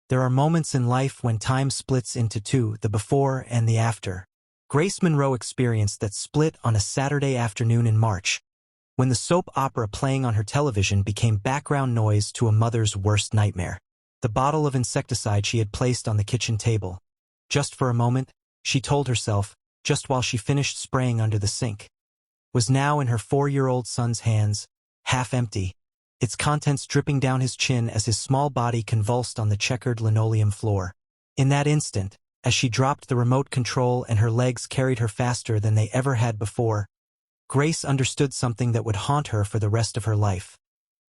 There are moments in life when time splits into two, the before and the after. Grace Monroe experienced that split on a Saturday afternoon in March, when the soap opera playing on her television became background noise to a mother's worst nightmare. The bottle of insecticide she had placed on the kitchen table. Just for a moment, she told herself, just while she finished spraying under the sink, was now in her 4-year-old son's hands, half empty, its contents dripping down his chin as his small body convulsed on the checkered linoleum floor. In that instant, as she dropped the remote control and her legs carried her faster than they ever had before, Grace understood something that would haunt her for the rest of her life.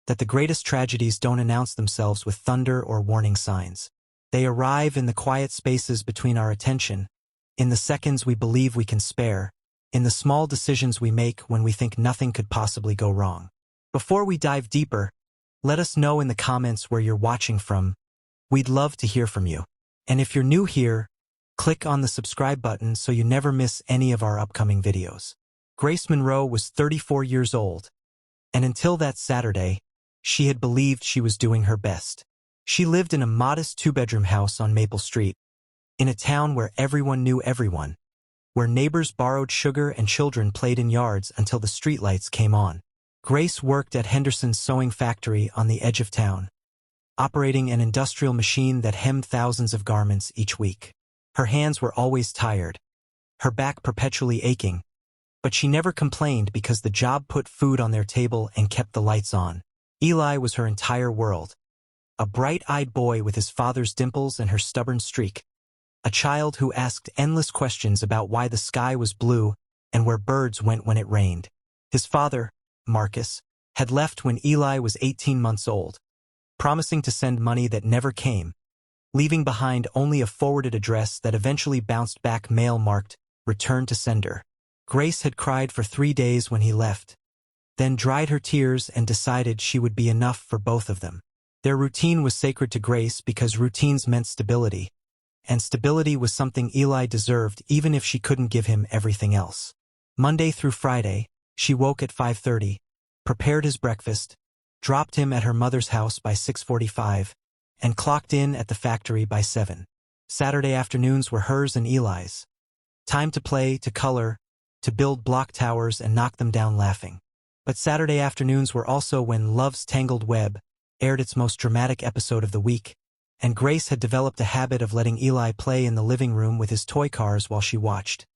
That the greatest tragedies don't announce themselves with thunder or warning signs. They arrive in the quiet spaces between our attention, in the seconds we believe we can spare, in the small decisions we make when we think nothing could possibly go wrong. Before we dive deeper, let us know in the comments where you're watching from. We'd love to hear from you. And if you're new here, click on the subscribe button so you never miss any of our upcoming videos. Grace Monroe was 34 years old, and until that Saturday, she had believed she was doing her best. She lived in a modest 2-bedroom house on Maple Street, in a town where everyone knew everyone, where neighbors borrowed sugar and children played in yards until the streetlights came on. Grace worked at Henderson's sewing factory on the edge of town, operating an industrial machine that hemmed thousands of garments each week. Her hands were always tired, her back perpetually aching, but she never complained because the job put food on their table and kept the lights on. Eli was her entire world. A bright-eyed boy with his father's dimples and her stubborn streak. A child who asked endless questions about why the sky was blue and where birds went when it rained. His father, Marcus, had left when Eli was 18 months old, promising to send money that never came, leaving behind only a forwarded address that eventually bounced back mail marked, "Return to sender." Grace had cried for 3 days when he left, then dried her tears and decided she would be enough for both of them. Their routine was sacred to Grace because routines meant stability, and stability was something Eli deserved even if she couldn't give him everything else. Monday through Friday, she woke at 5:30, prepared his breakfast, dropped him at her mother's house by 6:45, and clocked in at the factory by 7. Saturday afternoons were hers and Eli's. Time to play, to color, to build block towers and knock them down laughing. But Saturday afternoons were also when Love's Tangled Web aired its most dramatic episode of the week, and Grace had developed a habit of letting Eli play in the living room with his toy cars while she watched,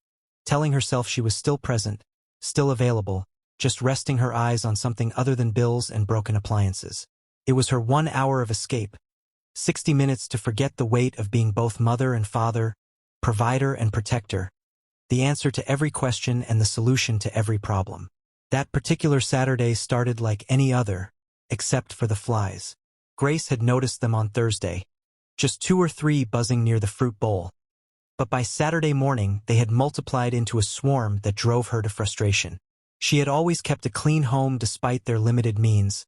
telling herself she was still present, still available, just resting her eyes on something other than bills and broken appliances. It was her 1 hour of escape, 60 minutes to forget the weight of being both mother and father, provider and protector, the answer to every question and the solution to every problem. That particular Saturday started like any other, except for the flies. Grace had noticed them on Thursday, just 2 or 3 buzzing near the fruit bowl. But by Saturday morning, they had multiplied into a swarm that drove her to frustration. She had always kept a clean home despite their limited means,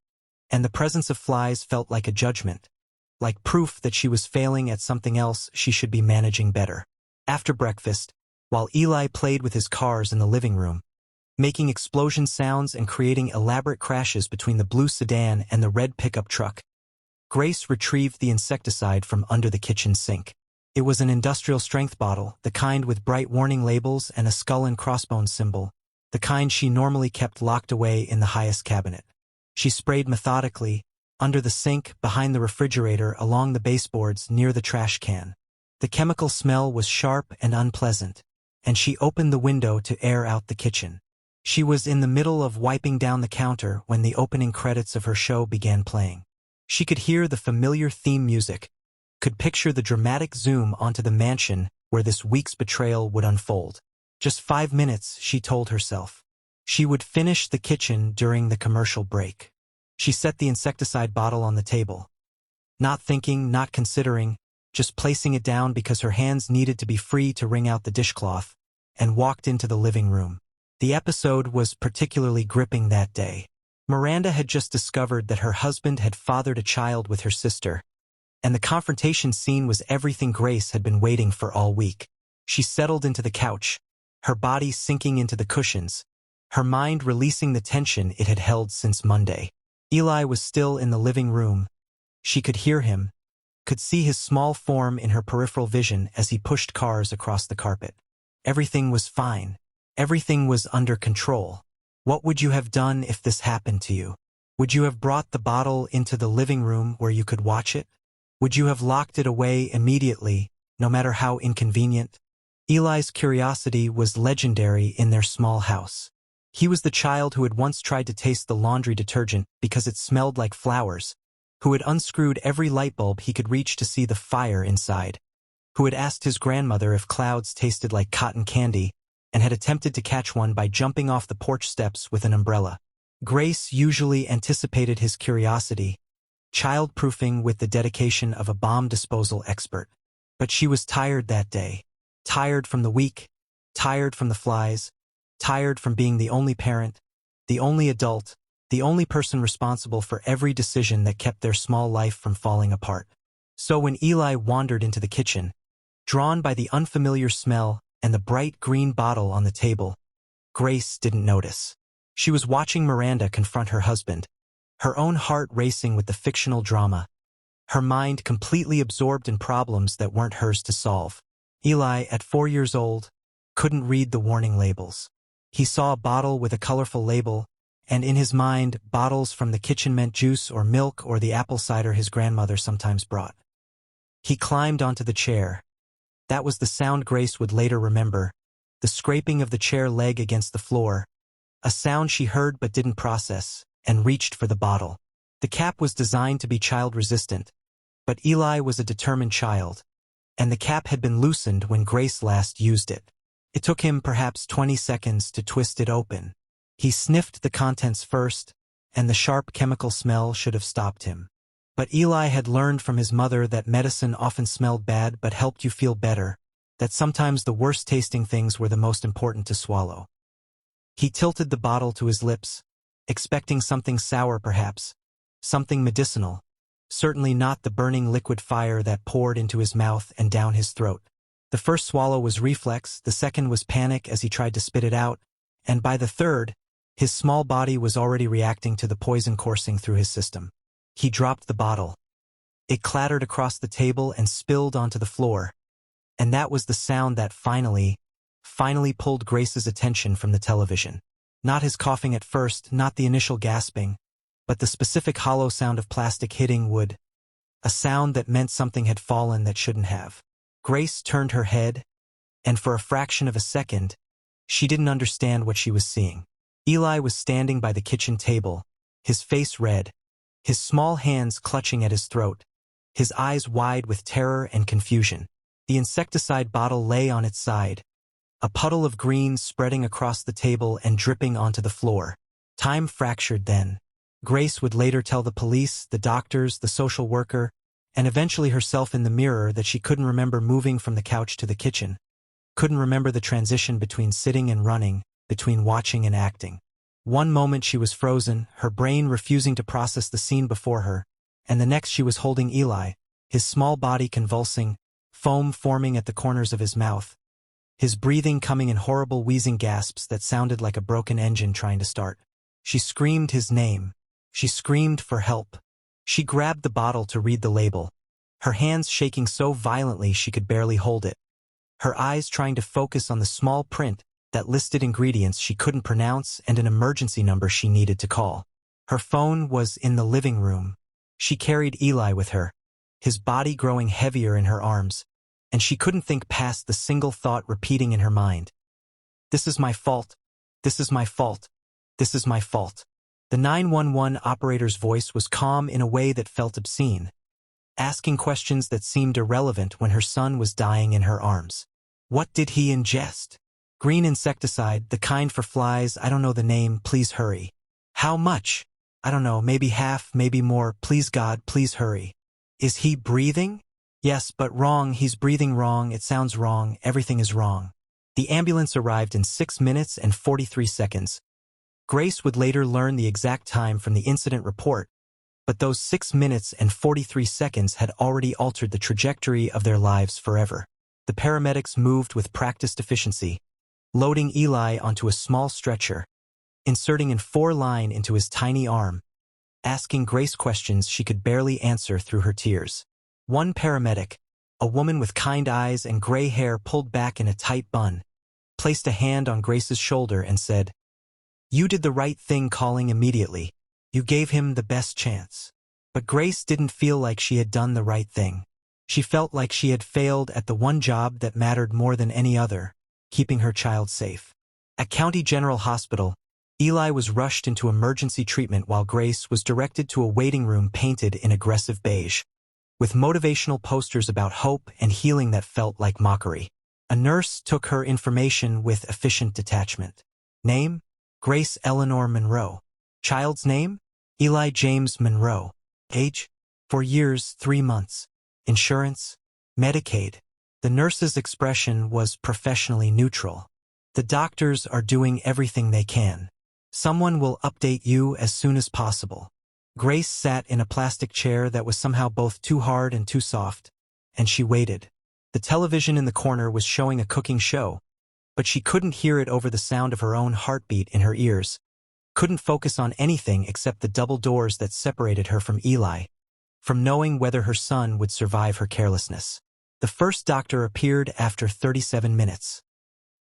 and the presence of flies felt like a judgment, like proof that she was failing at something else she should be managing better. After breakfast, while Eli played with his cars in the living room, making explosion sounds and creating elaborate crashes between the blue sedan and the red pickup truck, Grace retrieved the insecticide from under the kitchen sink. It was an industrial-strength bottle, the kind with bright warning labels and a skull and crossbones symbol, the kind she normally kept locked away in the highest cabinet. She sprayed methodically, under the sink, behind the refrigerator, along the baseboards, near the trash can. The chemical smell was sharp and unpleasant, and she opened the window to air out the kitchen. She was in the middle of wiping down the counter when the opening credits of her show began playing. She could hear the familiar theme music, could picture the dramatic zoom onto the mansion where this week's betrayal would unfold. Just 5 minutes, she told herself. She would finish the kitchen during the commercial break. She set the insecticide bottle on the table. Not thinking, not considering, just placing it down because her hands needed to be free to wring out the dishcloth, and walked into the living room. The episode was particularly gripping that day. Miranda had just discovered that her husband had fathered a child with her sister, and the confrontation scene was everything Grace had been waiting for all week. She settled into the couch, her body sinking into the cushions, her mind releasing the tension it had held since Monday. Eli was still in the living room. She could hear him, could see his small form in her peripheral vision as he pushed cars across the carpet. Everything was fine. Everything was under control. What would you have done if this happened to you? Would you have brought the bottle into the living room where you could watch it? Would you have locked it away immediately, no matter how inconvenient? Eli's curiosity was legendary in their small house. He was the child who had once tried to taste the laundry detergent because it smelled like flowers, who had unscrewed every light bulb he could reach to see the fire inside, who had asked his grandmother if clouds tasted like cotton candy, and had attempted to catch one by jumping off the porch steps with an umbrella. Grace usually anticipated his curiosity, child-proofing with the dedication of a bomb disposal expert. But she was tired that day. Tired from the week, tired from the flies, tired from being the only parent, the only adult, the only person responsible for every decision that kept their small life from falling apart. So when Eli wandered into the kitchen, drawn by the unfamiliar smell and the bright green bottle on the table, Grace didn't notice. She was watching Miranda confront her husband, her own heart racing with the fictional drama, her mind completely absorbed in problems that weren't hers to solve. Eli, at 4 years old, couldn't read the warning labels. He saw a bottle with a colorful label, and in his mind, bottles from the kitchen meant juice or milk or the apple cider his grandmother sometimes brought. He climbed onto the chair. That was the sound Grace would later remember, the scraping of the chair leg against the floor, a sound she heard but didn't process, and reached for the bottle. The cap was designed to be child-resistant, but Eli was a determined child, and the cap had been loosened when Grace last used it. It took him perhaps 20 seconds to twist it open. He sniffed the contents first, and the sharp chemical smell should have stopped him. But Eli had learned from his mother that medicine often smelled bad but helped you feel better, that sometimes the worst-tasting things were the most important to swallow. He tilted the bottle to his lips, expecting something sour perhaps, something medicinal, certainly not the burning liquid fire that poured into his mouth and down his throat. The first swallow was reflex, the second was panic as he tried to spit it out, and by the third, his small body was already reacting to the poison coursing through his system. He dropped the bottle. It clattered across the table and spilled onto the floor, and that was the sound that finally pulled Grace's attention from the television. Not his coughing at first, not the initial gasping, but the specific hollow sound of plastic hitting wood, a sound that meant something had fallen that shouldn't have. Grace turned her head, and for a fraction of a second, she didn't understand what she was seeing. Eli was standing by the kitchen table, his face red, his small hands clutching at his throat, his eyes wide with terror and confusion. The insecticide bottle lay on its side, a puddle of green spreading across the table and dripping onto the floor. Time fractured then. Grace would later tell the police, the doctors, the social worker, and eventually herself in the mirror that she couldn't remember moving from the couch to the kitchen, couldn't remember the transition between sitting and running, between watching and acting. One moment she was frozen, her brain refusing to process the scene before her, and the next she was holding Eli, his small body convulsing, foam forming at the corners of his mouth, his breathing coming in horrible wheezing gasps that sounded like a broken engine trying to start. She screamed his name. She screamed for help. She grabbed the bottle to read the label, her hands shaking so violently she could barely hold it, her eyes trying to focus on the small print that listed ingredients she couldn't pronounce and an emergency number she needed to call. Her phone was in the living room. She carried Eli with her, his body growing heavier in her arms, and she couldn't think past the single thought repeating in her mind. This is my fault. This is my fault. This is my fault. The 911 operator's voice was calm in a way that felt obscene, asking questions that seemed irrelevant when her son was dying in her arms. What did he ingest? Green insecticide, the kind for flies, I don't know the name, please hurry. How much? I don't know, maybe half, maybe more, please God, please hurry. Is he breathing? Yes, but wrong, he's breathing wrong, it sounds wrong, everything is wrong. The ambulance arrived in 6 minutes and 43 seconds. Grace would later learn the exact time from the incident report, but those 6 minutes and 43 seconds had already altered the trajectory of their lives forever. The paramedics moved with practiced efficiency, loading Eli onto a small stretcher, inserting in 4-line into his tiny arm, asking Grace questions she could barely answer through her tears. One paramedic, a woman with kind eyes and gray hair pulled back in a tight bun, placed a hand on Grace's shoulder and said, "You did the right thing calling immediately. You gave him the best chance." But Grace didn't feel like she had done the right thing. She felt like she had failed at the one job that mattered more than any other, keeping her child safe. At County General Hospital, Eli was rushed into emergency treatment while Grace was directed to a waiting room painted in aggressive beige, with motivational posters about hope and healing that felt like mockery. A nurse took her information with efficient detachment. Name? Grace Eleanor Monroe. Child's name? Eli James Monroe. Age? 4 years, 3 months. Insurance? Medicaid. The nurse's expression was professionally neutral. The doctors are doing everything they can. Someone will update you as soon as possible. Grace sat in a plastic chair that was somehow both too hard and too soft, and she waited. The television in the corner was showing a cooking show, but she couldn't hear it over the sound of her own heartbeat in her ears, couldn't focus on anything except the double doors that separated her from Eli, from knowing whether her son would survive her carelessness. The first doctor appeared after 37 minutes.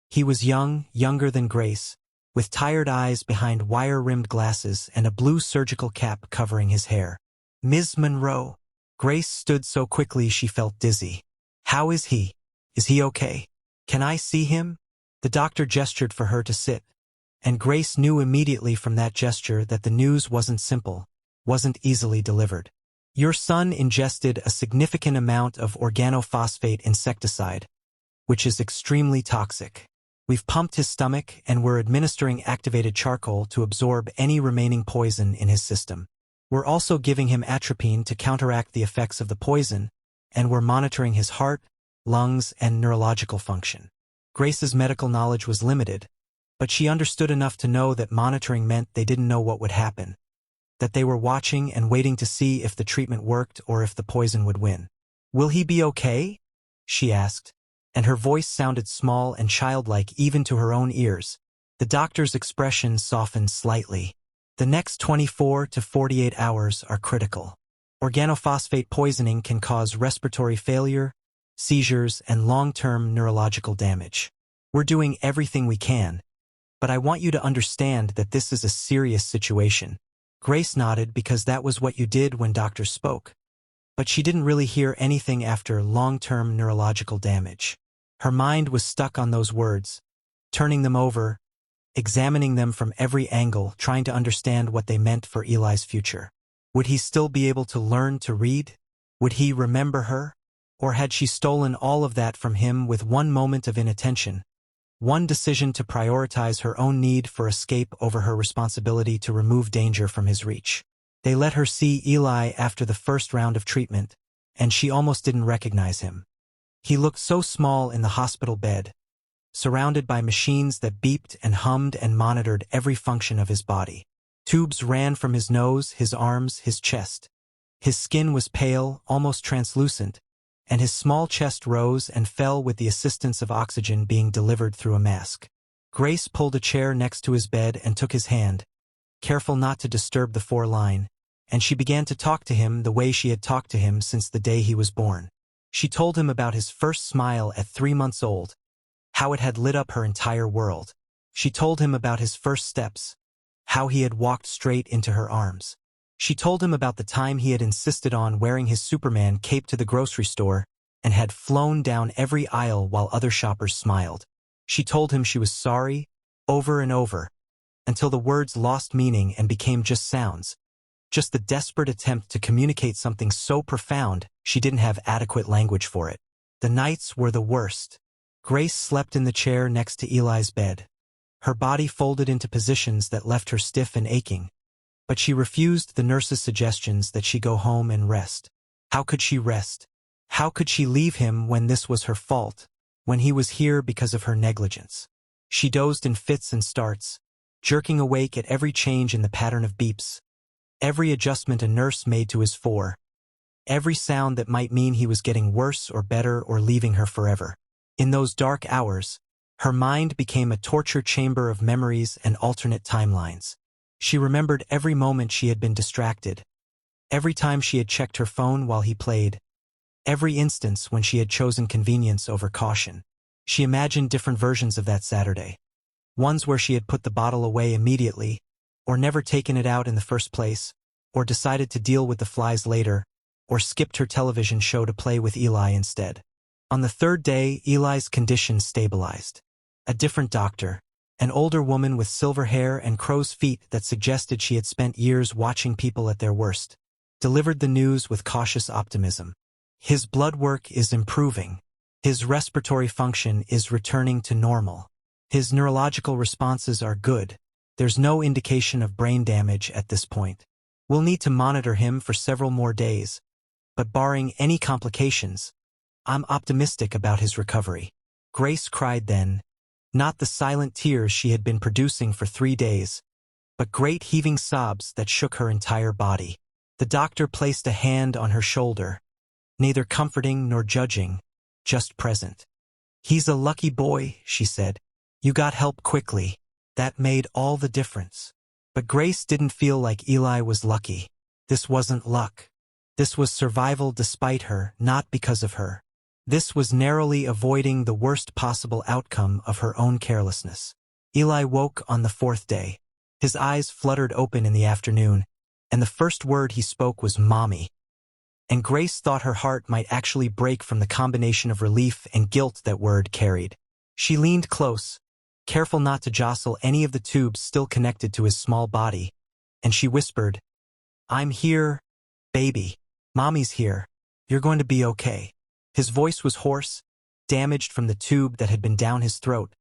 He was young, younger than Grace, with tired eyes behind wire-rimmed glasses and a blue surgical cap covering his hair. "Ms. Monroe." Grace stood so quickly she felt dizzy. "How is he? Is he okay? Can I see him?" The doctor gestured for her to sit, and Grace knew immediately from that gesture that the news wasn't simple, wasn't easily delivered. "Your son ingested a significant amount of organophosphate insecticide, which is extremely toxic. We've pumped his stomach and we're administering activated charcoal to absorb any remaining poison in his system. We're also giving him atropine to counteract the effects of the poison, and we're monitoring his heart, lungs, and neurological function." Grace's medical knowledge was limited, but she understood enough to know that monitoring meant they didn't know what would happen, that they were watching and waiting to see if the treatment worked or if the poison would win. "Will he be okay?" she asked, and her voice sounded small and childlike even to her own ears. The doctor's expression softened slightly. "The next 24 to 48 hours are critical. Organophosphate poisoning can cause respiratory failure, seizures, and long-term neurological damage. We're doing everything we can, but I want you to understand that this is a serious situation." Grace nodded because that was what you did when doctors spoke. But she didn't really hear anything after long-term neurological damage. Her mind was stuck on those words, turning them over, examining them from every angle, trying to understand what they meant for Eli's future. Would he still be able to learn to read? Would he remember her? Or had she stolen all of that from him with one moment of inattention, one decision to prioritize her own need for escape over her responsibility to remove danger from his reach? They let her see Eli after the first round of treatment, and she almost didn't recognize him. He looked so small in the hospital bed, surrounded by machines that beeped and hummed and monitored every function of his body. Tubes ran from his nose, his arms, his chest. His skin was pale, almost translucent, and his small chest rose and fell with the assistance of oxygen being delivered through a mask. Grace pulled a chair next to his bed and took his hand, careful not to disturb the 4-line, and she began to talk to him the way she had talked to him since the day he was born. She told him about his first smile at 3 months old, how it had lit up her entire world. She told him about his first steps, how he had walked straight into her arms. She told him about the time he had insisted on wearing his Superman cape to the grocery store and had flown down every aisle while other shoppers smiled. She told him she was sorry, over and over, until the words lost meaning and became just sounds, just the desperate attempt to communicate something so profound she didn't have adequate language for it. The nights were the worst. Grace slept in the chair next to Eli's bed, her body folded into positions that left her stiff and aching, but she refused the nurse's suggestions that she go home and rest. How could she rest? How could she leave him when this was her fault, when he was here because of her negligence? She dozed in fits and starts, jerking awake at every change in the pattern of beeps, every adjustment a nurse made to his 4, every sound that might mean he was getting worse or better or leaving her forever. In those dark hours, her mind became a torture chamber of memories and alternate timelines. She remembered every moment she had been distracted, every time she had checked her phone while he played, Every instance when she had chosen convenience over caution. She imagined different versions of that Saturday. Ones where she had put the bottle away immediately, or never taken it out in the first place, or decided to deal with the flies later, or skipped her television show to play with Eli instead. On the third day, Eli's condition stabilized. A different doctor, an older woman with silver hair and crow's feet that suggested she had spent years watching people at their worst, delivered the news with cautious optimism. His blood work is improving. His respiratory function is returning to normal. His neurological responses are good. There's no indication of brain damage at this point. We'll need to monitor him for several more days, but barring any complications, I'm optimistic about his recovery. Grace cried then, not the silent tears she had been producing for 3 days, but great heaving sobs that shook her entire body. The doctor placed a hand on her shoulder, neither comforting nor judging, just present. He's a lucky boy, she said. You got help quickly. That made all the difference. But Grace didn't feel like Eli was lucky. This wasn't luck. This was survival despite her, not because of her. This was narrowly avoiding the worst possible outcome of her own carelessness. Eli woke on the 4th day. His eyes fluttered open in the afternoon, and the first word he spoke was "Mommy." And Grace thought her heart might actually break from the combination of relief and guilt that word carried. She leaned close, careful not to jostle any of the tubes still connected to his small body, and she whispered, "I'm here, baby. Mommy's here. You're going to be okay." His voice was hoarse, damaged from the tube that had been down his throat,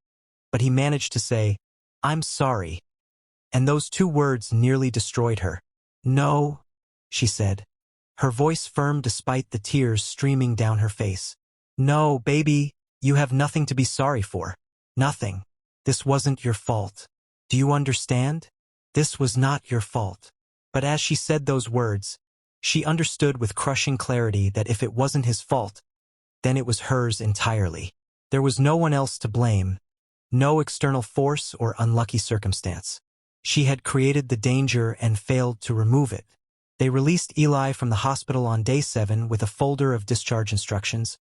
but he managed to say, "I'm sorry." And those 2 words nearly destroyed her. "No," she said, her voice firm despite the tears streaming down her face. "No, baby, you have nothing to be sorry for. Nothing. This wasn't your fault. Do you understand? This was not your fault." But as she said those words, she understood with crushing clarity that if it wasn't his fault, then it was hers entirely. There was no one else to blame, no external force or unlucky circumstance. She had created the danger and failed to remove it. They released Eli from the hospital on day 7 with a folder of discharge instructions,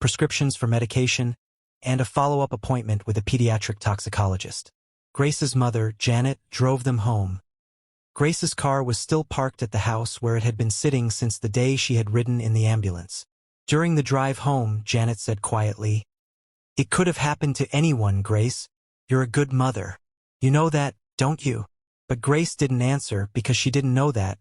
prescriptions for medication, and a follow-up appointment with a pediatric toxicologist. Grace's mother, Janet, drove them home. Grace's car was still parked at the house where it had been sitting since the day she had ridden in the ambulance. During the drive home, Janet said quietly, "It could have happened to anyone, Grace. You're a good mother. You know that, don't you?" But Grace didn't answer because she didn't know that,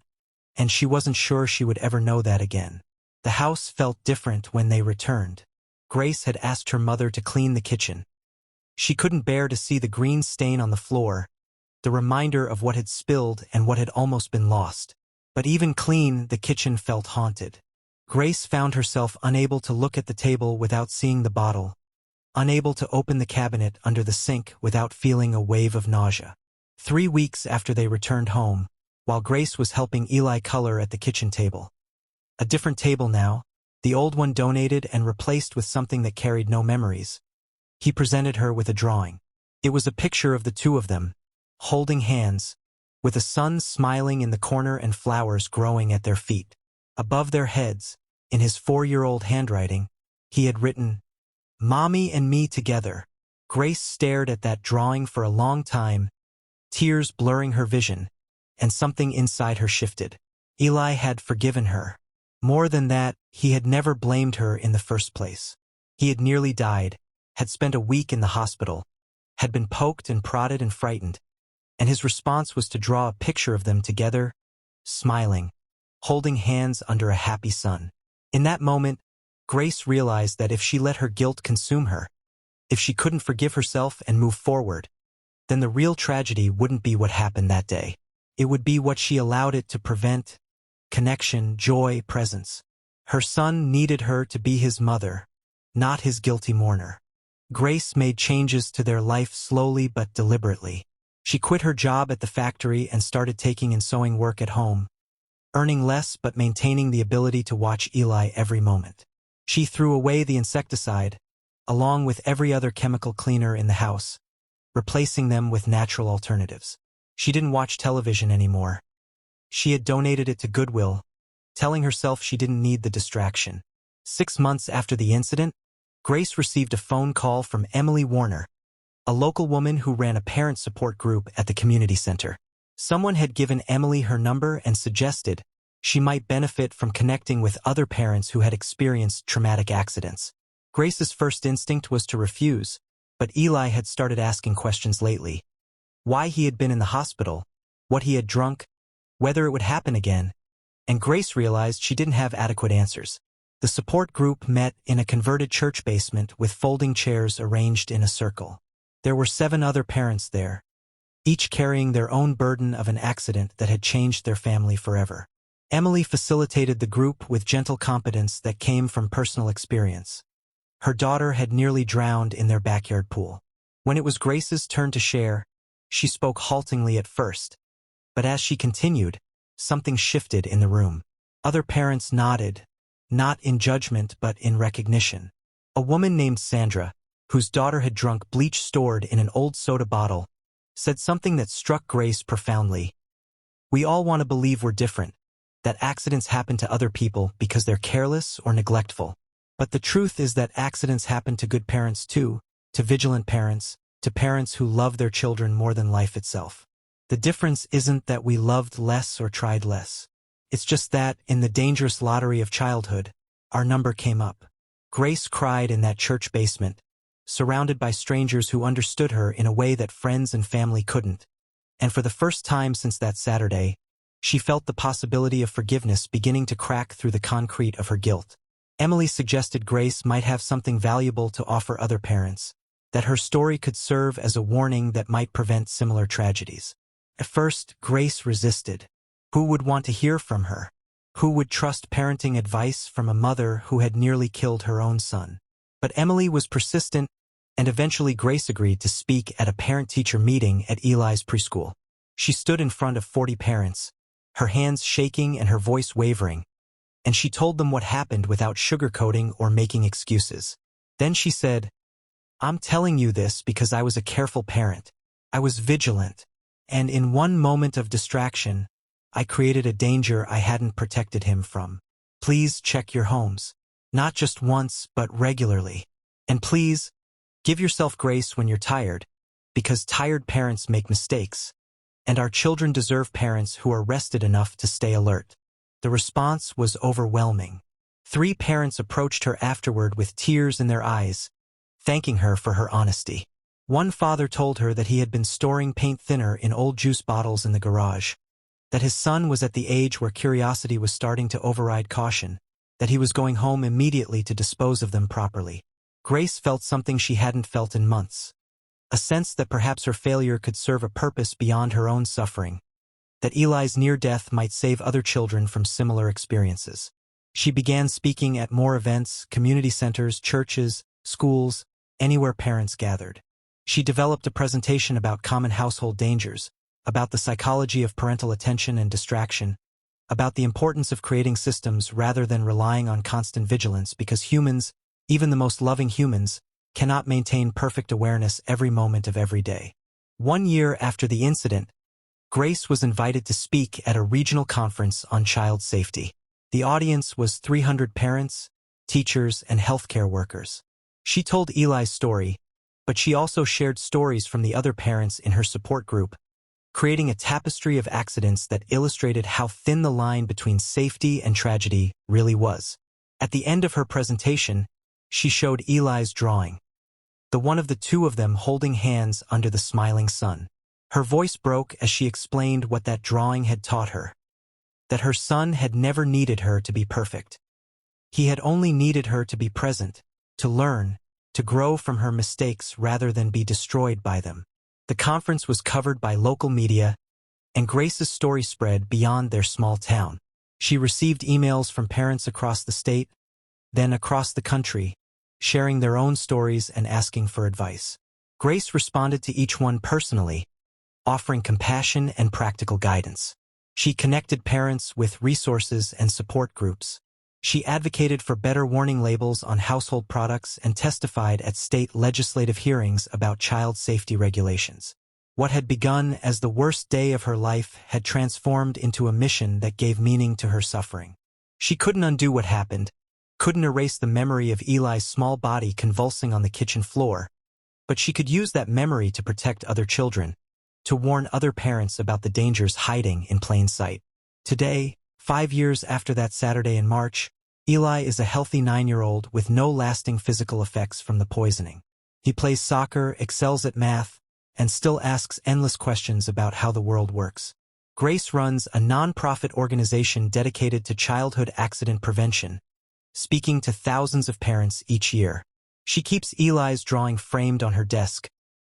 and she wasn't sure she would ever know that again. The house felt different when they returned. Grace had asked her mother to clean the kitchen. She couldn't bear to see the green stain on the floor, the reminder of what had spilled and what had almost been lost. But even clean, the kitchen felt haunted. Grace found herself unable to look at the table without seeing the bottle, unable to open the cabinet under the sink without feeling a wave of nausea. 3 weeks after they returned home, while Grace was helping Eli color at the kitchen table. A different table now, the old one donated and replaced with something that carried no memories. He presented her with a drawing. It was a picture of the 2 of them, holding hands, with a sun smiling in the corner and flowers growing at their feet. Above their heads, in his 4-year-old handwriting, he had written, "Mommy and me together." Grace stared at that drawing for a long time, tears blurring her vision, and something inside her shifted. Eli had forgiven her. More than that, he had never blamed her in the first place. He had nearly died, had spent a week in the hospital, had been poked and prodded and frightened, and his response was to draw a picture of them together, smiling, holding hands under a happy sun. In that moment, Grace realized that if she let her guilt consume her, if she couldn't forgive herself and move forward, then the real tragedy wouldn't be what happened that day. It would be what she allowed it to prevent: connection, joy, presence. Her son needed her to be his mother, not his guilty mourner. Grace made changes to their life slowly but deliberately. She quit her job at the factory and started taking in sewing work at home, earning less but maintaining the ability to watch Eli every moment. She threw away the insecticide, along with every other chemical cleaner in the house, replacing them with natural alternatives. She didn't watch television anymore. She had donated it to Goodwill, telling herself she didn't need the distraction. 6 months after the incident, Grace received a phone call from Emily Warner, a local woman who ran a parent support group at the community center. Someone had given Emily her number and suggested she might benefit from connecting with other parents who had experienced traumatic accidents. Grace's first instinct was to refuse, but Eli had started asking questions lately. Why he had been in the hospital, what he had drunk, whether it would happen again, and Grace realized she didn't have adequate answers. The support group met in a converted church basement with folding chairs arranged in a circle. There were 7 other parents there, each carrying their own burden of an accident that had changed their family forever. Emily facilitated the group with gentle competence that came from personal experience. Her daughter had nearly drowned in their backyard pool. When it was Grace's turn to share, she spoke haltingly at first, but as she continued, something shifted in the room. Other parents nodded, not in judgment but in recognition. A woman named Sandra, whose daughter had drunk bleach stored in an old soda bottle, said something that struck Grace profoundly. We all want to believe we're different, that accidents happen to other people because they're careless or neglectful. But the truth is that accidents happen to good parents too, to vigilant parents, to parents who love their children more than life itself. The difference isn't that we loved less or tried less. It's just that, in the dangerous lottery of childhood, our number came up. Grace cried in that church basement, surrounded by strangers who understood her in a way that friends and family couldn't. And for the first time since that Saturday, she felt the possibility of forgiveness beginning to crack through the concrete of her guilt. Emily suggested Grace might have something valuable to offer other parents, that her story could serve as a warning that might prevent similar tragedies. At first, Grace resisted. Who would want to hear from her? Who would trust parenting advice from a mother who had nearly killed her own son? But Emily was persistent, and eventually Grace agreed to speak at a parent-teacher meeting at Eli's preschool. She stood in front of 40 parents, her hands shaking and her voice wavering, and she told them what happened without sugarcoating or making excuses. Then she said, "I'm telling you this because I was a careful parent. I was vigilant, and in one moment of distraction, I created a danger I hadn't protected him from. Please check your homes. Not just once, but regularly. And please, give yourself grace when you're tired, because tired parents make mistakes, and our children deserve parents who are rested enough to stay alert." The response was overwhelming. 3 parents approached her afterward with tears in their eyes, thanking her for her honesty. One father told her that he had been storing paint thinner in old juice bottles in the garage, that his son was at the age where curiosity was starting to override caution, that he was going home immediately to dispose of them properly. Grace felt something she hadn't felt in months, a sense that perhaps her failure could serve a purpose beyond her own suffering, that Eli's near death might save other children from similar experiences. She began speaking at more events, community centers, churches, schools, anywhere parents gathered. She developed a presentation about common household dangers, about the psychology of parental attention and distraction, about the importance of creating systems rather than relying on constant vigilance because humans, even the most loving humans, cannot maintain perfect awareness every moment of every day. 1 year after the incident, Grace was invited to speak at a regional conference on child safety. The audience was 300 parents, teachers, and healthcare workers. She told Eli's story, but she also shared stories from the other parents in her support group, creating a tapestry of accidents that illustrated how thin the line between safety and tragedy really was. At the end of her presentation, she showed Eli's drawing, the one of the 2 of them holding hands under the smiling sun. Her voice broke as she explained what that drawing had taught her, that her son had never needed her to be perfect. He had only needed her to be present, to learn, to grow from her mistakes rather than be destroyed by them. The conference was covered by local media, and Grace's story spread beyond their small town. She received emails from parents across the state, then across the country, sharing their own stories and asking for advice. Grace responded to each one personally, offering compassion and practical guidance. She connected parents with resources and support groups. She advocated for better warning labels on household products and testified at state legislative hearings about child safety regulations. What had begun as the worst day of her life had transformed into a mission that gave meaning to her suffering. She couldn't undo what happened, couldn't erase the memory of Eli's small body convulsing on the kitchen floor, but she could use that memory to protect other children, to warn other parents about the dangers hiding in plain sight. Today, 5 years after that Saturday in March, Eli is a healthy 9-year-old with no lasting physical effects from the poisoning. He plays soccer, excels at math, and still asks endless questions about how the world works. Grace runs a non-profit organization dedicated to childhood accident prevention, speaking to thousands of parents each year. She keeps Eli's drawing framed on her desk,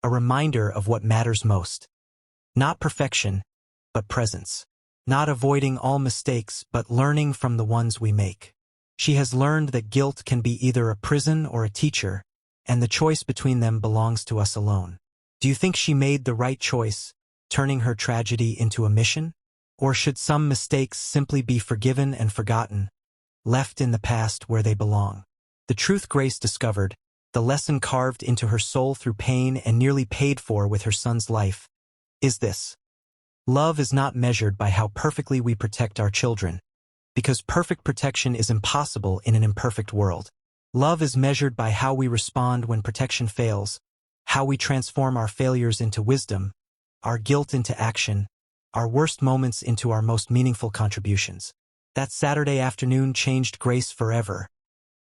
a reminder of what matters most. Not perfection, but presence. Not avoiding all mistakes, but learning from the ones we make. She has learned that guilt can be either a prison or a teacher, and the choice between them belongs to us alone. Do you think she made the right choice, turning her tragedy into a mission? Or should some mistakes simply be forgiven and forgotten, left in the past where they belong? The truth Grace discovered, the lesson carved into her soul through pain and nearly paid for with her son's life, is this. Love is not measured by how perfectly we protect our children, because perfect protection is impossible in an imperfect world. Love is measured by how we respond when protection fails, how we transform our failures into wisdom, our guilt into action, our worst moments into our most meaningful contributions. That Saturday afternoon changed Grace forever,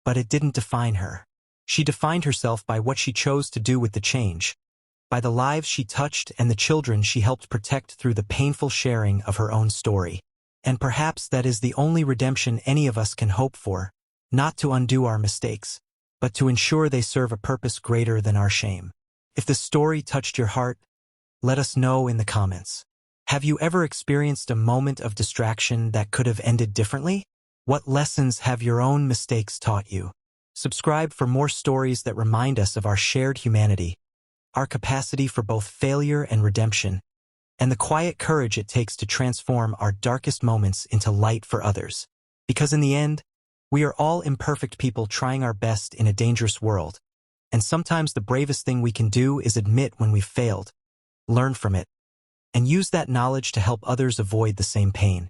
but it didn't define her. She defined herself by what she chose to do with the change, by the lives she touched and the children she helped protect through the painful sharing of her own story. And perhaps that is the only redemption any of us can hope for, not to undo our mistakes, but to ensure they serve a purpose greater than our shame. If the story touched your heart, let us know in the comments. Have you ever experienced a moment of distraction that could have ended differently? What lessons have your own mistakes taught you? Subscribe for more stories that remind us of our shared humanity, our capacity for both failure and redemption, and the quiet courage it takes to transform our darkest moments into light for others. Because in the end, we are all imperfect people trying our best in a dangerous world, and sometimes the bravest thing we can do is admit when we've failed, learn from it, and use that knowledge to help others avoid the same pain.